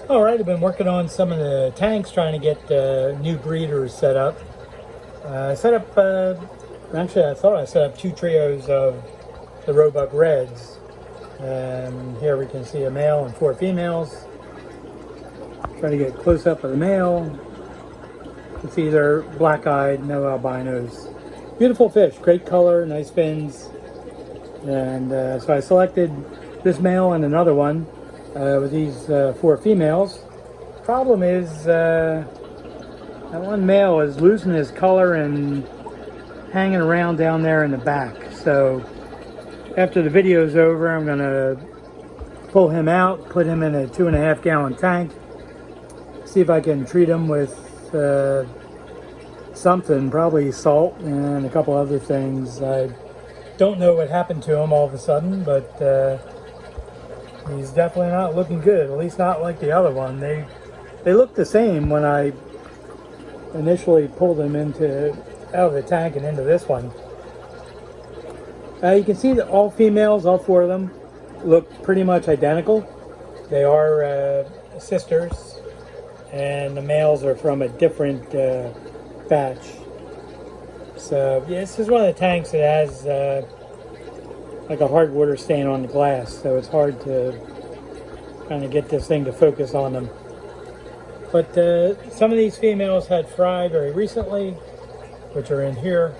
All right, I've been working on some of the tanks, trying to get new breeders set up. Actually, I thought I set up two trios of the Roebuck Reds. And here we can see a male and four females. Try to get close up of the male. You can see they're black-eyed, no albinos. Beautiful fish, great color, nice fins. And so I selected this male and another one with these four females. Problem is that one male is losing his color and hanging around down there in the back. So after the video is over, I'm going to pull him out, put him in a 2.5 gallon tank, see if I can treat him with something, probably salt and a couple other things. I don't know what happened to him all of a sudden, but he's definitely not looking good, at least not like the other one. They look the same when I initially pulled them out of the tank and into this one. You can see that all females, all four of them, look pretty much identical. They are sisters, and the males are from a different batch. So yeah, this is one of the tanks that has like a hard water stain on the glass, so it's hard to kind of get this thing to focus on them. But some of these females had fry very recently, which are in here.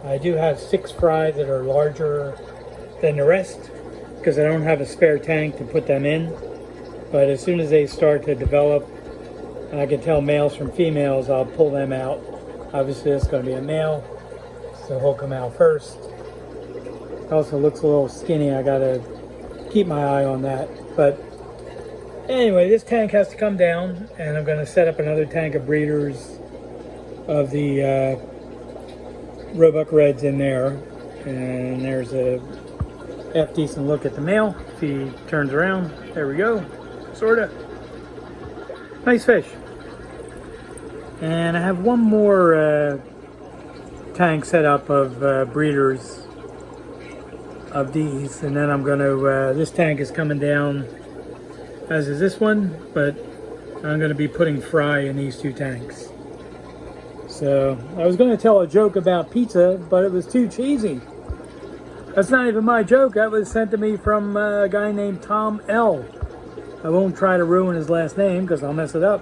I do have 6 fry that are larger than the rest because I don't have a spare tank to put them in. But as soon as they start to develop, I can tell males from females, I'll pull them out. Obviously it's going to be a male, so he'll come out first. Also looks a little skinny. I got to keep my eye on that. But anyway, this tank has to come down, and I'm going to set up another tank of breeders of the Roebuck Reds in there. And there's a half decent look at the male. If he turns around, there we go. Sorta. Nice fish. And I have one more tank set up of breeders of these, and then I'm going to, this tank is coming down as is this one, but I'm going to be putting fry in these 2 tanks. So I was going to tell a joke about pizza, but it was too cheesy. That's not even my joke. That was sent to me from a guy named Tom L. I won't try to ruin his last name because I'll mess it up.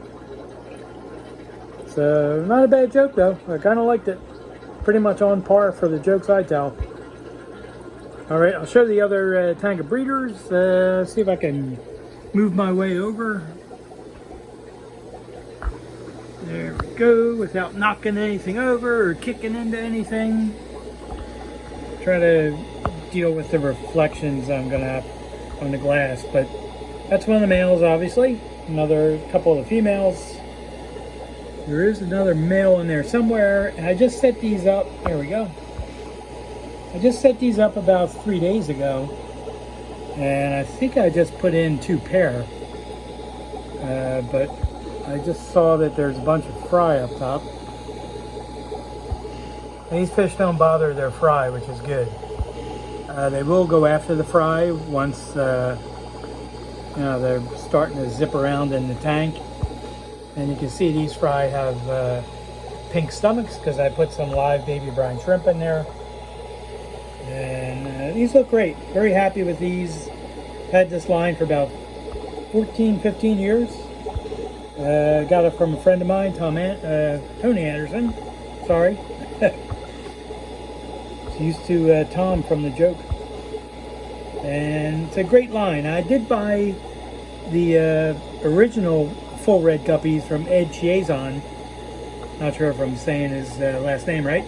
So not a bad joke though. I kind of liked it. Pretty much on par for the jokes I tell. All right, I'll show the other tank of breeders. See if I can move my way over. There we go, without knocking anything over or kicking into anything. Try to deal with the reflections I'm gonna have on the glass, but that's one of the males, obviously. Another couple of the females. There is another male in there somewhere, and I just set these up. There we go. I just set these up about 3 days ago, and I think I just put in 2 pair, but I just saw that there's a bunch of fry up top. And these fish don't bother their fry, which is good. They will go after the fry once you know, they're starting to zip around in the tank. And you can see these fry have pink stomachs because I put some live baby brine shrimp in there. And these look great. Very happy with these. Had this line for about 14, 15 years. Got it from a friend of mine, Tony Anderson. Sorry. It's used to Tom from the joke. And it's a great line. I did buy the original full red guppies from Ed Chiazon. Not sure if I'm saying his last name right.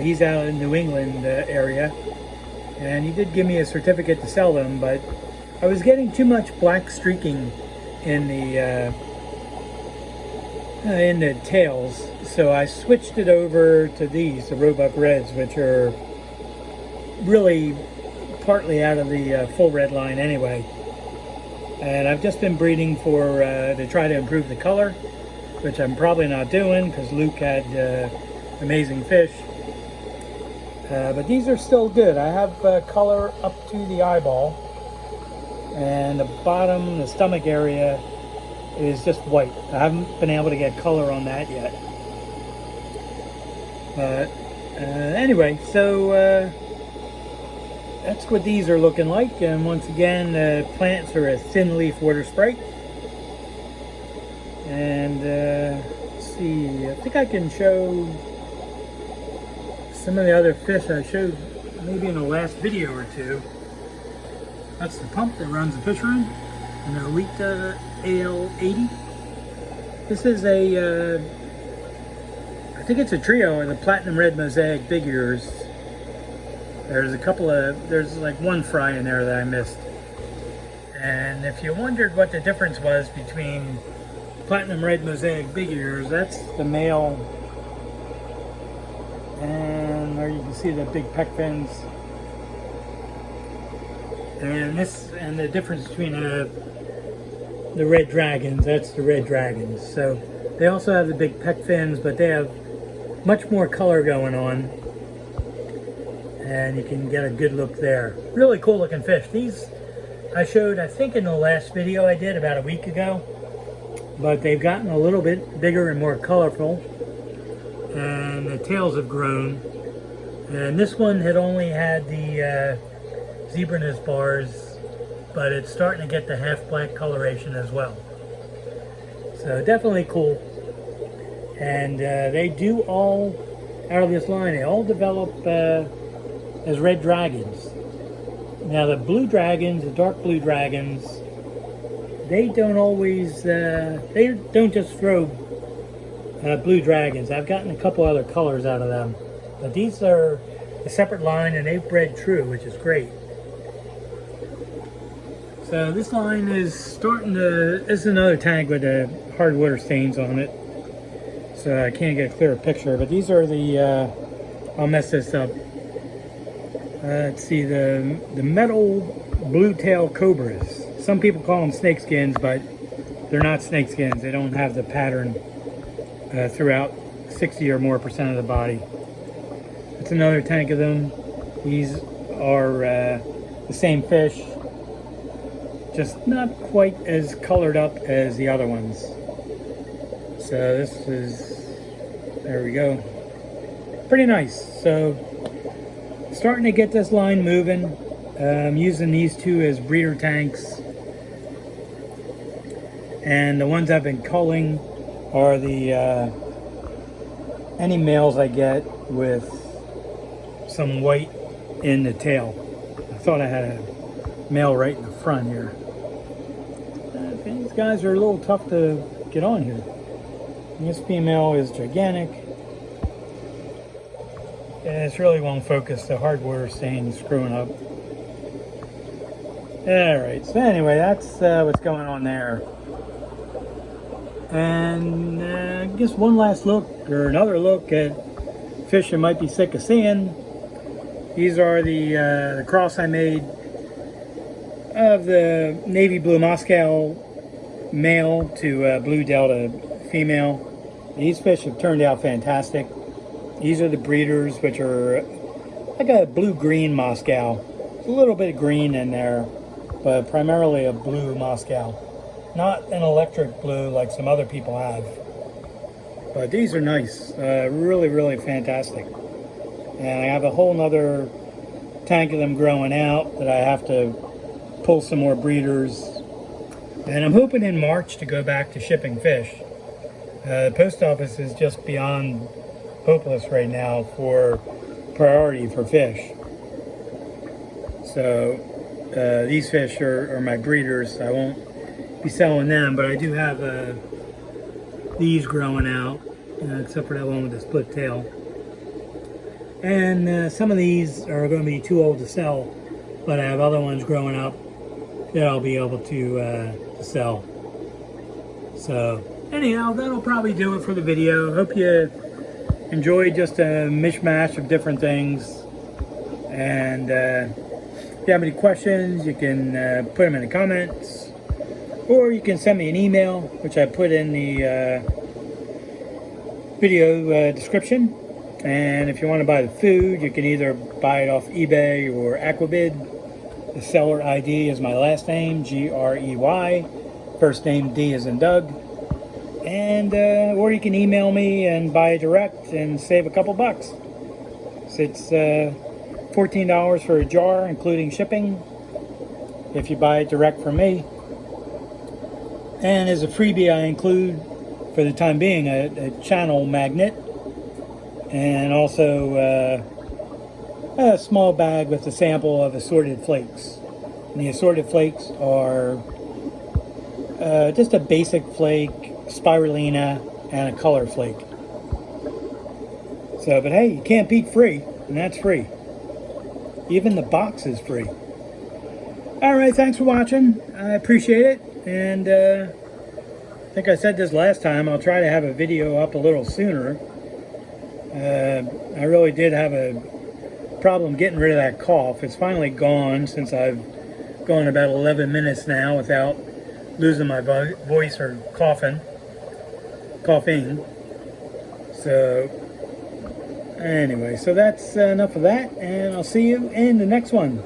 He's out in New England area, and he did give me a certificate to sell them, but I was getting too much black streaking in the tails, so I switched it over to these, the Roebuck Reds, which are really partly out of the full red line anyway. And I've just been breeding for to try to improve the color, which I'm probably not doing because Luke had amazing fish. But these are still good. I have color up to the eyeball. and the bottom, the stomach area, is just white. I haven't been able to get color on that yet. But anyway, so that's what these are looking like. And once again, the plants are a thin leaf water sprite. And let's see, I think I can show some of the other fish I showed maybe in the last video or two. That's the pump that runs the fish room, an Elita AL80. This is a, I think it's a trio of the platinum red mosaic big ears. There's a couple of, there's like one fry in there that I missed. And if you wondered what the difference was between platinum red mosaic big ears, that's the male. And there you can see the big pec fins. And this, and the difference between the red dragons, that's the red dragons. So they also have the big pec fins, but they have much more color going on. And you can get a good look there. Really cool looking fish. These I showed, I think, in the last video I did about a week ago. But they've gotten a little bit bigger and more colorful. And the tails have grown. And this one had only had the zebra bars, but it's starting to get the half black coloration as well. So definitely cool. And they do all, out of this line, they all develop as red dragons. Now the blue dragons, the dark blue dragons, they don't always, they don't just throw blue dragons. I've gotten a couple other colors out of them. But these are a separate line and they've bred true, which is great. So this line is starting to, this is another tank with the hard water stains on it. So I can't get a clearer picture, but these are the, I'll mess this up. Let's see, the metal blue tail cobras. Some people call them snake skins, but they're not snake skins. They don't have the pattern throughout 60 or more % of the body. It's another tank of them. These are the same fish, just not quite as colored up as the other ones. So this is, there we go. Pretty nice. So starting to get this line moving. I'm using these two as breeder tanks. And the ones I've been culling are the any males I get with some white in the tail. I thought I had a male right in the front here. These guys are a little tough to get on here. And this female is gigantic. And it really won't focus. The hard water stain is screwing up. Alright, so anyway, that's what's going on there. And I guess one last look, or another look at fish you might be sick of seeing. These are the cross I made of the navy blue Moscow male to blue Delta female. These fish have turned out fantastic. These are the breeders, which are like a blue-green Moscow. There's a little bit of green in there, but primarily a blue Moscow. Not an electric blue like some other people have. But these are nice. Really, really fantastic. And I have a whole nother tank of them growing out that I have to pull some more breeders. And I'm hoping in March to go back to shipping fish. The post office is just beyond hopeless right now for priority for fish. So these fish are my breeders. I won't be selling them, but I do have these growing out, except for that one with the split tail. And some of these are going to be too old to sell, but I have other ones growing up that I'll be able to sell. So anyhow, that'll probably do it for the video. Hope you enjoyed just a mishmash of different things. And if you have any questions, you can put them in the comments, or you can send me an email, which I put in the video description. And if you want to buy the food, you can either buy it off eBay or Aquabid. The seller ID is my last name, Grey. First name D as in Doug. And or you can email me and buy it direct and save a couple bucks. So it's $14 for a jar, including shipping, if you buy it direct from me. And as a freebie, I include, for the time being, a channel magnet, and also a small bag with a sample of assorted flakes. And the assorted flakes are just a basic flake, spirulina, and a color flake. So, but hey, you can't beat free, and that's free. Even the box is free. Alright, thanks for watching. I appreciate it. And I think I said this last time, I'll try to have a video up a little sooner. I really did have a problem getting rid of that cough. It's finally gone, since I've gone about 11 minutes now without losing my voice or coughing. So anyway, so that's enough of that, and I'll see you in the next one.